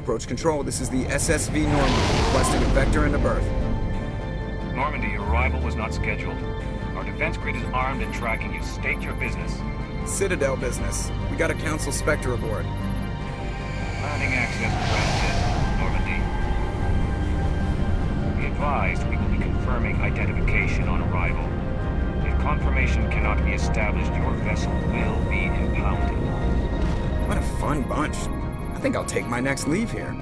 Approach control, this is the SSV Normandy, requesting a vector into berth. Normandy, your arrival was not scheduled. Our defense grid is armed and tracking you. State your business. Citadel business. We got a Council Spectre aboard. Landing access granted, Normandy. Be advised, we will be confirming identification on arrival. If confirmation cannot be established, your vessel will be impounded. What a fun bunch. I think I'll take my next leave here.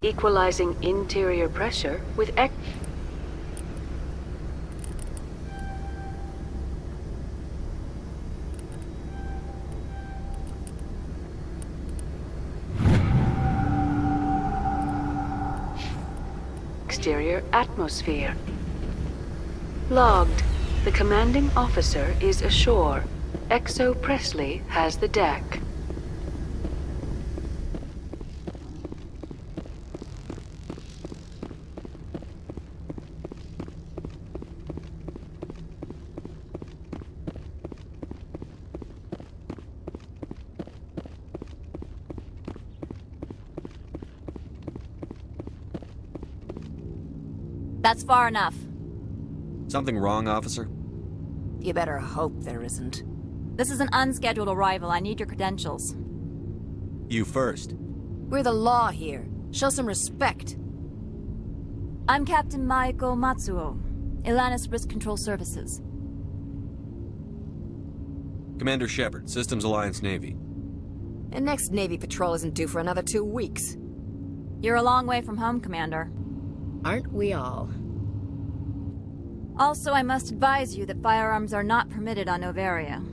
Equalizing interior pressure with exterior atmosphere. Logged. The commanding officer is ashore. Exo Presley has the deck. That's far enough. Something wrong, officer? You better hope there isn't. This is an unscheduled arrival. I need your credentials. You first. We're the law here. Show some respect. I'm Captain Maiko Matsuo, Ilanis Risk Control Services. Commander Shepard, Systems Alliance Navy. And next Navy patrol isn't due for another 2 weeks. You're a long way from home, Commander. Aren't we all? Also, I must advise you that firearms are not permitted on Noveria.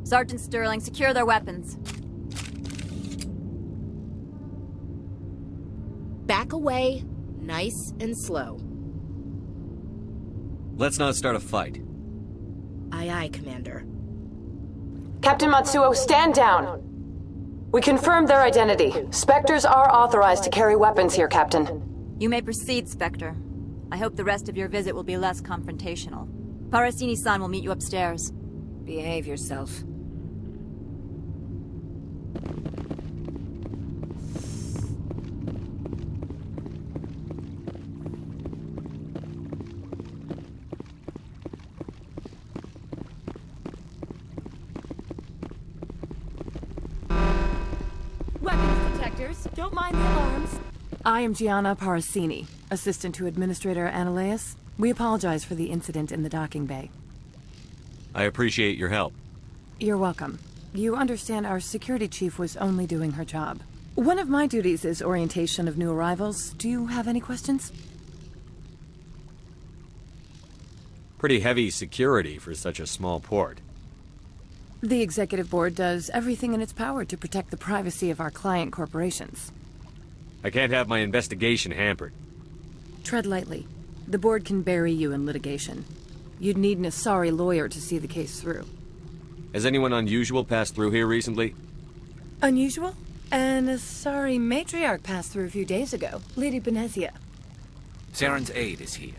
Sergeant Sterling, secure their weapons. Back away, nice and slow. Let's not start a fight. Aye, aye, Commander. Captain Matsuo, stand down! We confirmed their identity. Spectres are authorized to carry weapons here, Captain. You may proceed, Spectre. I hope the rest of your visit will be less confrontational. Parasini-san will meet you upstairs. Behave yourself. Weapons detectors, don't mind the alarms. I am Gianna Parasini, assistant to Administrator Anoleis. We apologize for the incident in the docking bay. I appreciate your help. You're welcome. You understand our security chief was only doing her job. One of my duties is orientation of new arrivals. Do you have any questions? Pretty heavy security for such a small port. The executive board does everything in its power to protect the privacy of our client corporations. I can't have my investigation hampered. Tread lightly. The board can bury you in litigation. You'd need an Asari lawyer to see the case through. Has anyone unusual passed through here recently? Unusual? An Asari matriarch passed through a few days ago. Lady Benezia. Saren's aide is here.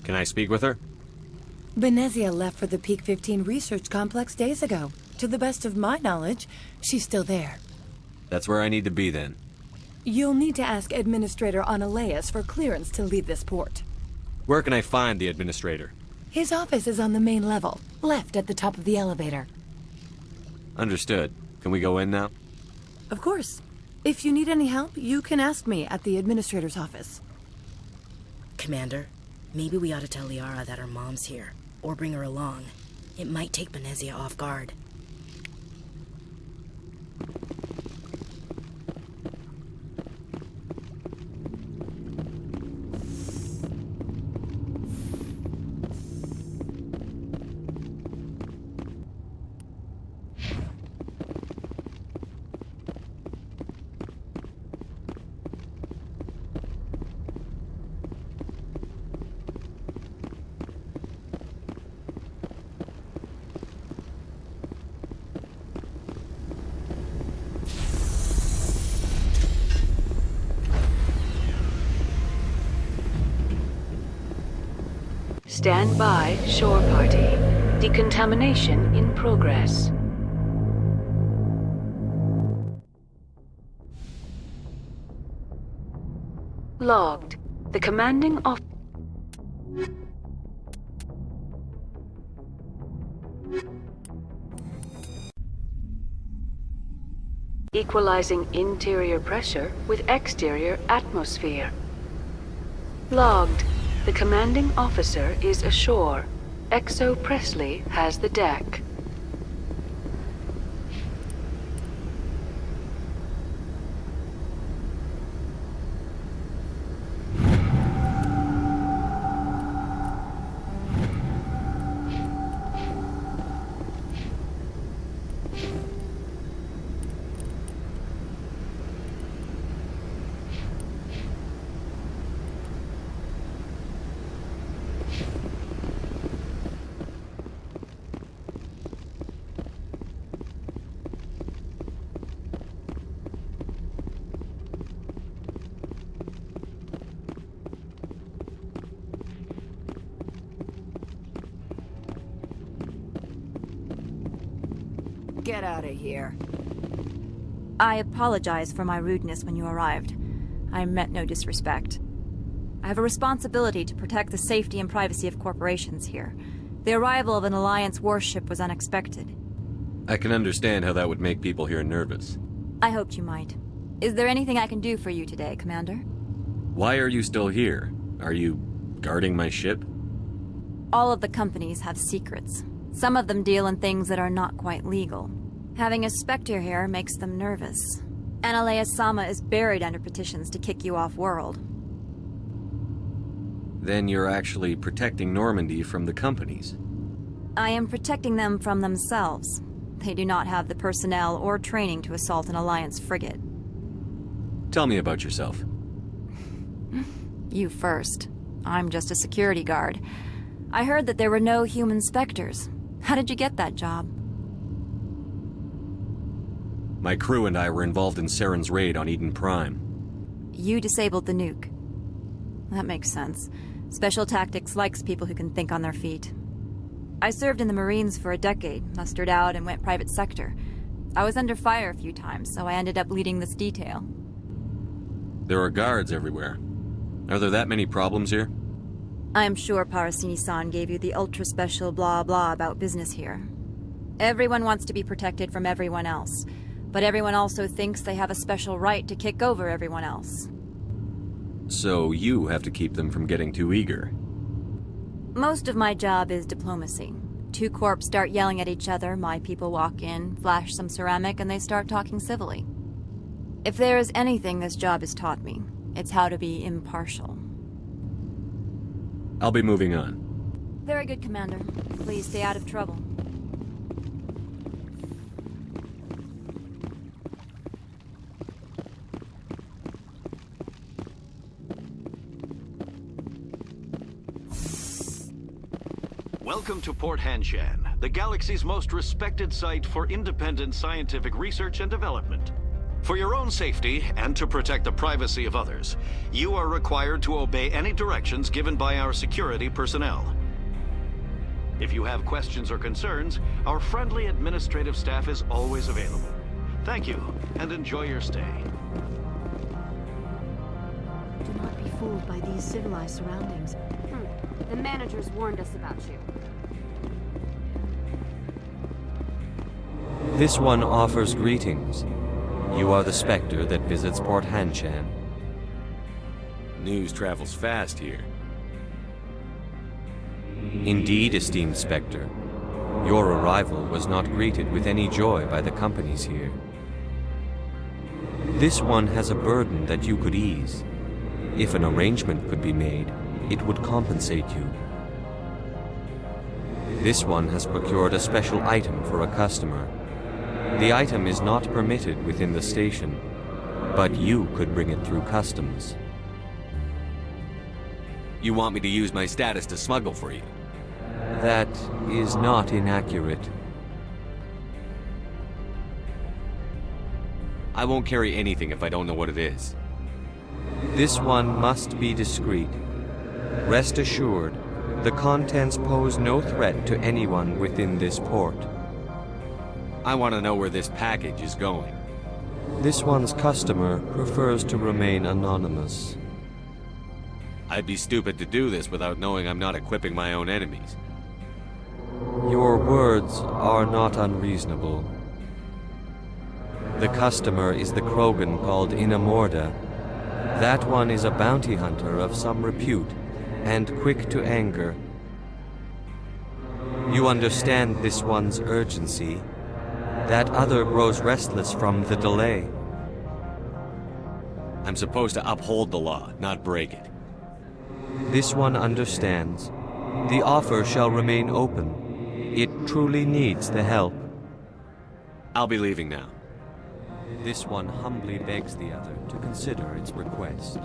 Can I speak with her? Benezia left for the Peak 15 research complex days ago. To the best of my knowledge, she's still there. That's where I need to be then. You'll need to ask Administrator Anoleis for clearance to leave this port. Where can I find the administrator? His office is on the main level, left at the top of the elevator. Understood. Can we go in now? Of course. If you need any help, you can ask me at the administrator's office. Commander, maybe we ought to tell Liara that her mom's here, or bring her along. It might take Benezia off guard. Stand by, shore party. Decontamination in progress. Logged. The commanding officer. Equalizing interior pressure with exterior atmosphere. Logged. The commanding officer is ashore. XO Presley has the deck. Get out of here. I apologize for my rudeness when you arrived. I meant no disrespect. I have a responsibility to protect the safety and privacy of corporations here. The arrival of an Alliance warship was unexpected. I can understand how that would make people here nervous. I hoped you might. Is there anything I can do for you today, Commander? Why are you still here? Are you guarding my ship? All of the companies have secrets. Some of them deal in things that are not quite legal. Having a Spectre here makes them nervous. Anoleis Sama is buried under petitions to kick you off-world. Then you're actually protecting Normandy from the companies. I am protecting them from themselves. They do not have the personnel or training to assault an Alliance frigate. Tell me about yourself. You first. I'm just a security guard. I heard that there were no human Spectres. How did you get that job? My crew and I were involved in Saren's raid on Eden Prime. You disabled the nuke. That makes sense. Special Tactics likes people who can think on their feet. I served in the Marines for a decade, mustered out and went private sector. I was under fire a few times, so I ended up leading this detail. There are guards everywhere. Are there that many problems here? I am sure Parasini-san gave you the ultra-special blah-blah about business here. Everyone wants to be protected from everyone else, but everyone also thinks they have a special right to kick over everyone else. So you have to keep them from getting too eager. Most of my job is diplomacy. Two corps start yelling at each other, my people walk in, flash some ceramic, and they start talking civilly. If there is anything this job has taught me, it's how to be impartial. I'll be moving on. Very good, Commander. Please stay out of trouble. Welcome to Port Han-Shan, the galaxy's most respected site for independent scientific research and development. For your own safety, and to protect the privacy of others, you are required to obey any directions given by our security personnel. If you have questions or concerns, our friendly administrative staff is always available. Thank you, and enjoy your stay. Do not be fooled by these civilized surroundings. The managers warned us about you. This one offers greetings. You are the Spectre that visits Port Han-Shan. News travels fast here. Indeed, esteemed Spectre. Your arrival was not greeted with any joy by the companies here. This one has a burden that you could ease. If an arrangement could be made, it would compensate you. This one has procured a special item for a customer. The item is not permitted within the station, but you could bring it through customs. You want me to use my status to smuggle for you? That is not inaccurate. I won't carry anything if I don't know what it is. This one must be discreet. Rest assured, the contents pose no threat to anyone within this port. I want to know where this package is going. This one's customer prefers to remain anonymous. I'd be stupid to do this without knowing I'm not equipping my own enemies. Your words are not unreasonable. The customer is the Krogan called Inamorda. That one is a bounty hunter of some repute, and quick to anger. You understand this one's urgency. That other grows restless from the delay. I'm supposed to uphold the law, not break it. This one understands. The offer shall remain open. It truly needs the help. I'll be leaving now. This one humbly begs the other to consider its request.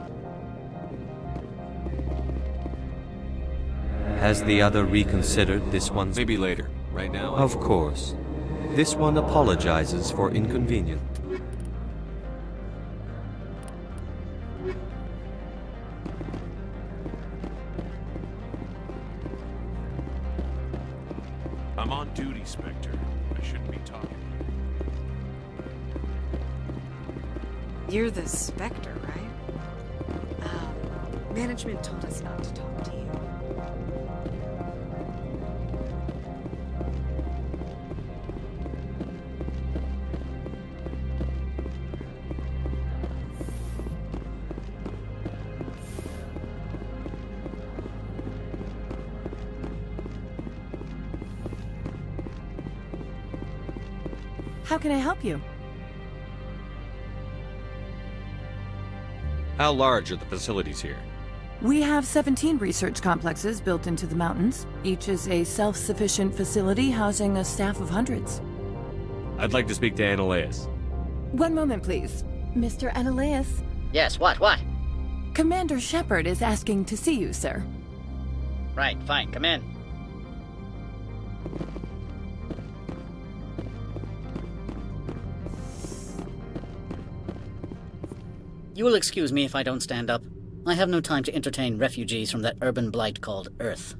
Has the other reconsidered this one's... Maybe later. Right now... Of course. This one apologizes for inconvenience. I'm on duty, Spectre. I shouldn't be talking. You're the Spectre, right? Management told us not to talk to you. How can I help you? How large are the facilities here? We have 17 research complexes built into the mountains. Each is a self-sufficient facility housing a staff of hundreds. I'd like to speak to Anoleis. One moment, please. Mr. Anoleis? Yes, what? Commander Shepard is asking to see you, sir. Right, fine, come in. You will excuse me if I don't stand up. I have no time to entertain refugees from that urban blight called Earth.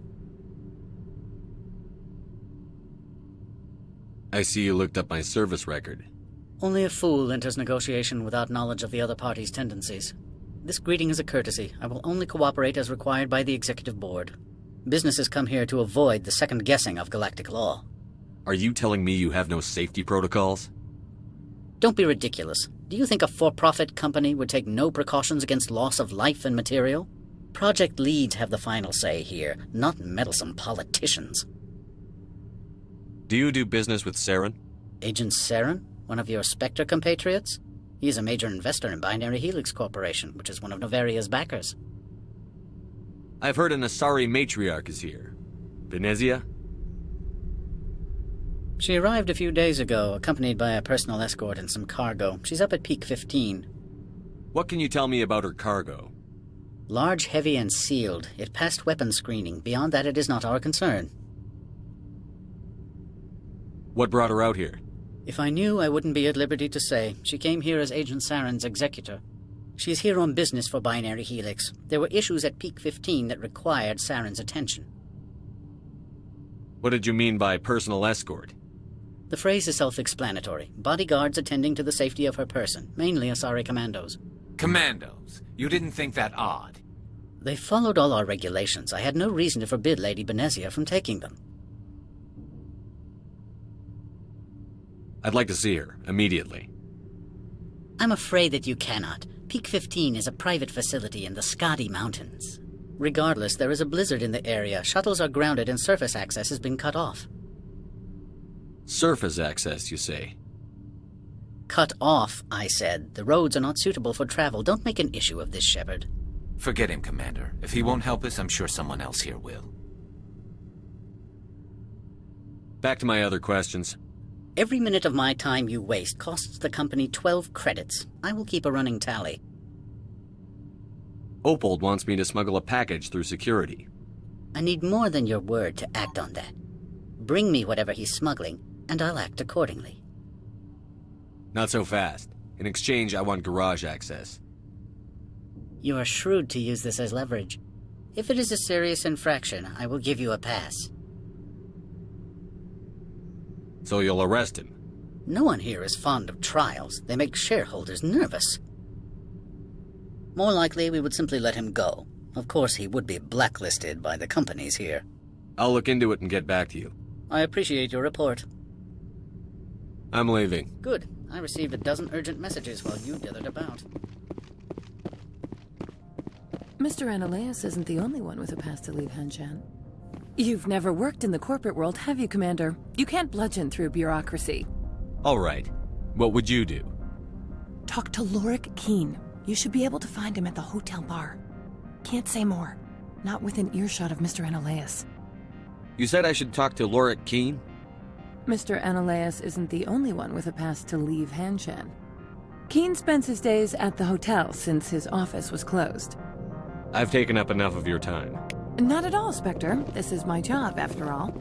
I see you looked up my service record. Only a fool enters negotiation without knowledge of the other party's tendencies. This greeting is a courtesy. I will only cooperate as required by the Executive Board. Businesses come here to avoid the second guessing of galactic law. Are you telling me you have no safety protocols? Don't be ridiculous. Do you think a for-profit company would take no precautions against loss of life and material? Project leads have the final say here, not meddlesome politicians. Do you do business with Saren? Agent Saren? One of your Spectre compatriots? He is a major investor in Binary Helix Corporation, which is one of Noveria's backers. I've heard an Asari matriarch is here. Venezia? She arrived a few days ago, accompanied by a personal escort and some cargo. She's up at Peak 15. What can you tell me about her cargo? Large, heavy, and sealed. It passed weapons screening. Beyond that, it is not our concern. What brought her out here? If I knew, I wouldn't be at liberty to say. She came here as Agent Saren's executor. She's here on business for Binary Helix. There were issues at Peak 15 that required Saren's attention. What did you mean by personal escort? The phrase is self-explanatory. Bodyguards attending to the safety of her person, mainly Asari commandos. Commandos? You didn't think that odd? They followed all our regulations. I had no reason to forbid Lady Benezia from taking them. I'd like to see her, immediately. I'm afraid that you cannot. Peak 15 is a private facility in the Skadi Mountains. Regardless, there is a blizzard in the area. Shuttles are grounded and surface access has been cut off. Surface access, you say? Cut off, I said. The roads are not suitable for travel. Don't make an issue of this, Shepard. Forget him, Commander. If he won't help us, I'm sure someone else here will. Back to my other questions. Every minute of my time you waste costs the company 12 credits. I will keep a running tally. OD'D wants me to smuggle a package through security. I need more than your word to act on that. Bring me whatever he's smuggling, and I'll act accordingly. Not so fast. In exchange, I want garage access. You are shrewd to use this as leverage. If it is a serious infraction, I will give you a pass. So you'll arrest him? No one here is fond of trials. They make shareholders nervous. More likely, we would simply let him go. Of course, he would be blacklisted by the companies here. I'll look into it and get back to you. I appreciate your report. I'm leaving. Good. I received a dozen urgent messages while you dithered about. Mr. Anoleis isn't the only one with a pass to leave Han-Shan. You've never worked in the corporate world, have you, Commander? You can't bludgeon through bureaucracy. All right. What would you do? Talk to Lorik Qui'in. You should be able to find him at the hotel bar. Can't say more. Not within earshot of Mr. Anoleis. You said I should talk to Lorik Qui'in? Mr. Anoleis isn't the only one with a pass to leave Han-Shan. Qui'in spends his days at the hotel since his office was closed. I've taken up enough of your time. Not at all, Spectre. This is my job, after all.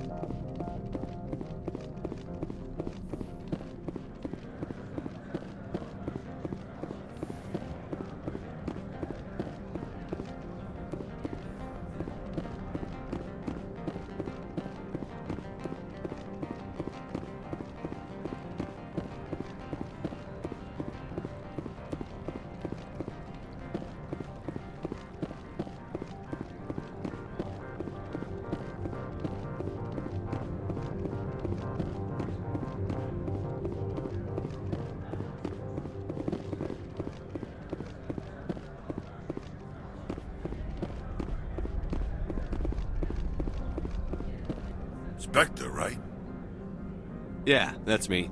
Spectre, right? Yeah, that's me.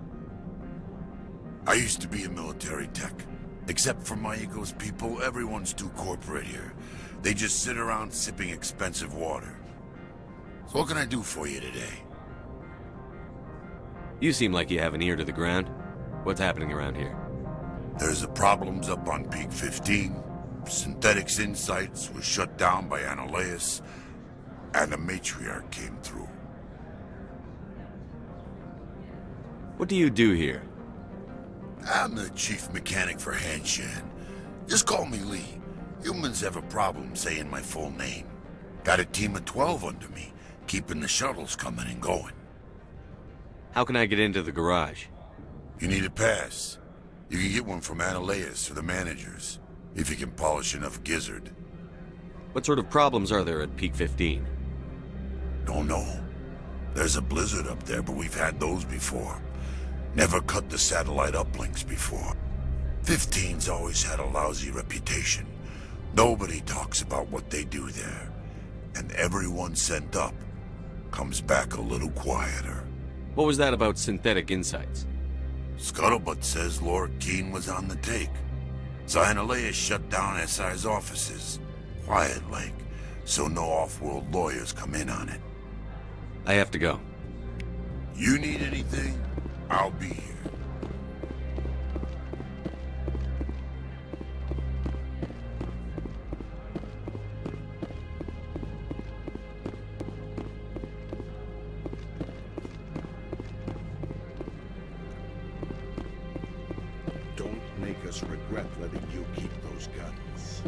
I used to be in military tech. Except for my ego's people, everyone's too corporate here. They just sit around sipping expensive water. So what can I do for you today? You seem like you have an ear to the ground. What's happening around here? There's the problems up on Peak 15. Synthetics Insights was shut down by Anoleis, and the matriarch came through. What do you do here? I'm the chief mechanic for Han-Shan. Just call me Lee. Humans have a problem saying my full name. Got a team of 12 under me, keeping the shuttles coming and going. How can I get into the garage? You need a pass. You can get one from Anoleis or the managers, if you can polish enough gizzard. What sort of problems are there at Peak 15? Don't know. There's a blizzard up there, but we've had those before. Never cut the satellite uplinks before. 15's always had a lousy reputation. Nobody talks about what they do there. And everyone sent up comes back a little quieter. What was that about Synthetic Insights? Scuttlebutt says Lorik Qui'in was on the take. So Anoleis shut down SI's offices. Quiet-like, so no off-world lawyers come in on it. I have to go. You need anything? I'll be here. Don't make us regret letting you keep those guns.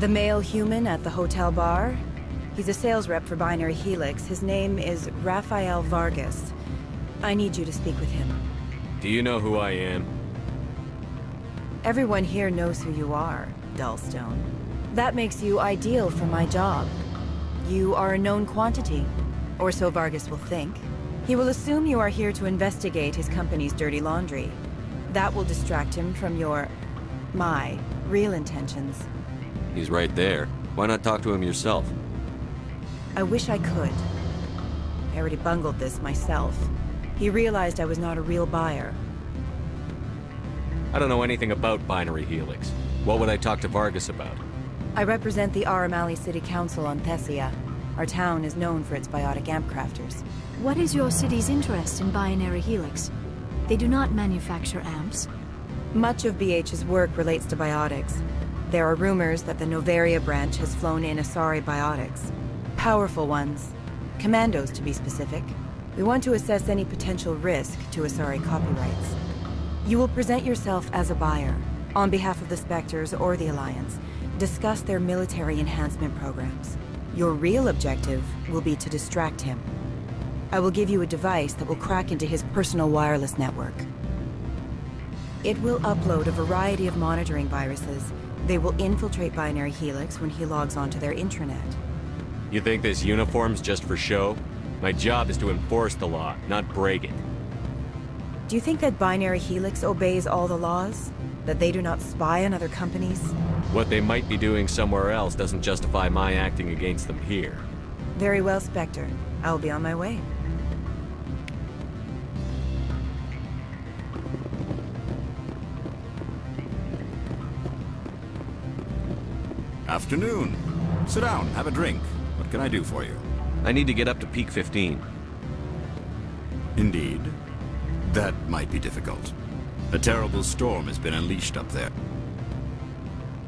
The male human at the hotel bar? He's a sales rep for Binary Helix. His name is Rafael Vargas. I need you to speak with him. Do you know who I am? Everyone here knows who you are, Dullstone. That makes you ideal for my job. You are a known quantity, or so Vargas will think. He will assume you are here to investigate his company's dirty laundry. That will distract him from my real intentions. He's right there. Why not talk to him yourself? I wish I could. I already bungled this myself. He realized I was not a real buyer. I don't know anything about Binary Helix. What would I talk to Vargas about? I represent the Aramali City Council on Thessia. Our town is known for its biotic amp crafters. What is your city's interest in Binary Helix? They do not manufacture amps. Much of BH's work relates to biotics. There are rumors that the Noveria branch has flown in Asari biotics. Powerful ones. Commandos, to be specific. We want to assess any potential risk to Asari copyrights. You will present yourself as a buyer, on behalf of the Spectres or the Alliance. Discuss their military enhancement programs. Your real objective will be to distract him. I will give you a device that will crack into his personal wireless network. It will upload a variety of monitoring viruses. They will infiltrate Binary Helix when he logs onto their intranet. You think this uniform's just for show? My job is to enforce the law, not break it. Do you think that Binary Helix obeys all the laws? That they do not spy on other companies? What they might be doing somewhere else doesn't justify my acting against them here. Very well, Spectre. I'll be on my way. Afternoon. Sit down, have a drink. What can I do for you? I need to get up to peak 15. Indeed. That might be difficult. A terrible storm has been unleashed up there.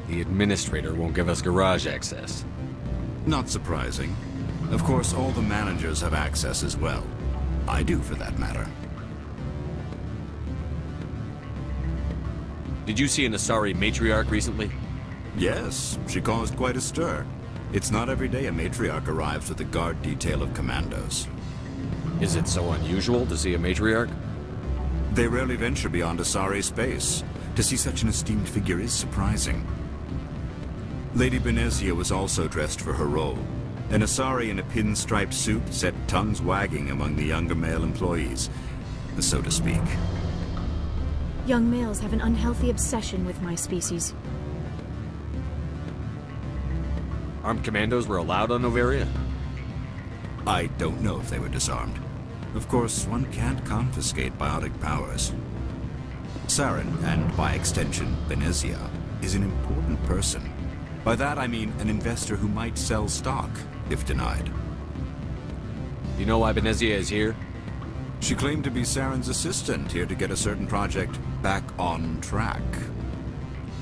The administrator won't give us garage access. Not surprising. Of course, all the managers have access as well. I do, for that matter. Did you see an Asari matriarch recently? Yes, she caused quite a stir. It's not every day a matriarch arrives with a guard detail of commandos. Is it so unusual to see a matriarch? They rarely venture beyond Asari space. To see such an esteemed figure is surprising. Lady Benezia was also dressed for her role. An Asari in a pinstriped suit set tongues wagging among the younger male employees, so to speak. Young males have an unhealthy obsession with my species. Armed commandos were allowed on Noveria? I don't know if they were disarmed. Of course, one can't confiscate biotic powers. Saren, and by extension, Benezia, is an important person. By that I mean an investor who might sell stock, if denied. You know why Benezia is here? She claimed to be Saren's assistant, here to get a certain project back on track.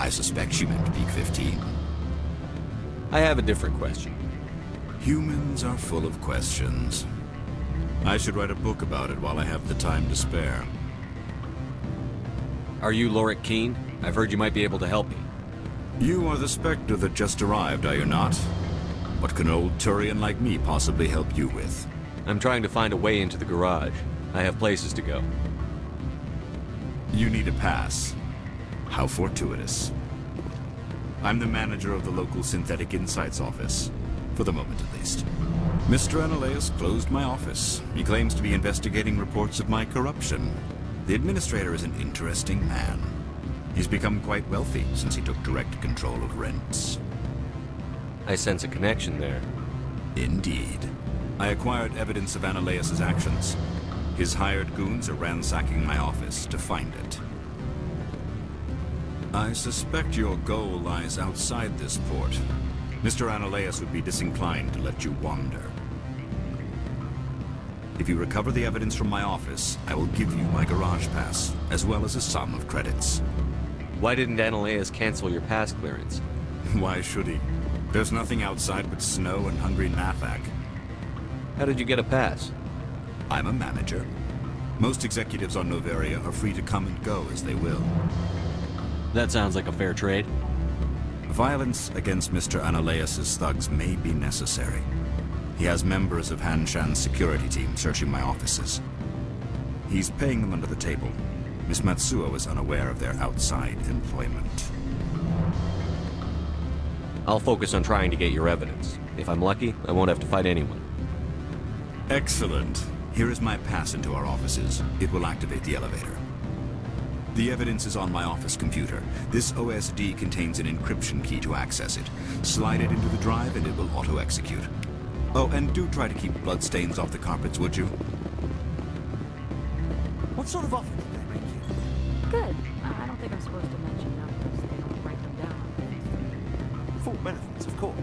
I suspect she meant Peak 15. I have a different question. Humans are full of questions. I should write a book about it while I have the time to spare. Are you Lorik Qui'in? I've heard you might be able to help me. You are the Spectre that just arrived, are you not? What can an old Turian like me possibly help you with? I'm trying to find a way into the garage. I have places to go. You need a pass. How fortuitous. I'm the manager of the local Synthetic Insights office. For the moment, at least. Mr. Anoleis closed my office. He claims to be investigating reports of my corruption. The administrator is an interesting man. He's become quite wealthy since he took direct control of rents. I sense a connection there. Indeed. I acquired evidence of Anoleis' actions. His hired goons are ransacking my office to find it. I suspect your goal lies outside this port. Mr. Anoleis would be disinclined to let you wander. If you recover the evidence from my office, I will give you my garage pass, as well as a sum of credits. Why didn't Anoleis cancel your pass clearance? Why should he? There's nothing outside but snow and hungry Nathak. How did you get a pass? I'm a manager. Most executives on Noveria are free to come and go as they will. That sounds like a fair trade. Violence against Mr. Anoleis' thugs may be necessary. He has members of Han-Shan's security team searching my offices. He's paying them under the table. Miss Matsuo is unaware of their outside employment. I'll focus on trying to get your evidence. If I'm lucky, I won't have to fight anyone. Excellent. Here is my pass into our offices. It will activate the elevator. The evidence is on my office computer. This OSD contains an encryption key to access it. Slide it into the drive and it will auto-execute. Oh, and do try to keep bloodstains off the carpets, would you? What sort of offer did they make you? Good. I don't think I'm supposed to mention numbers. They don't write them down on things. Full benefits, of course.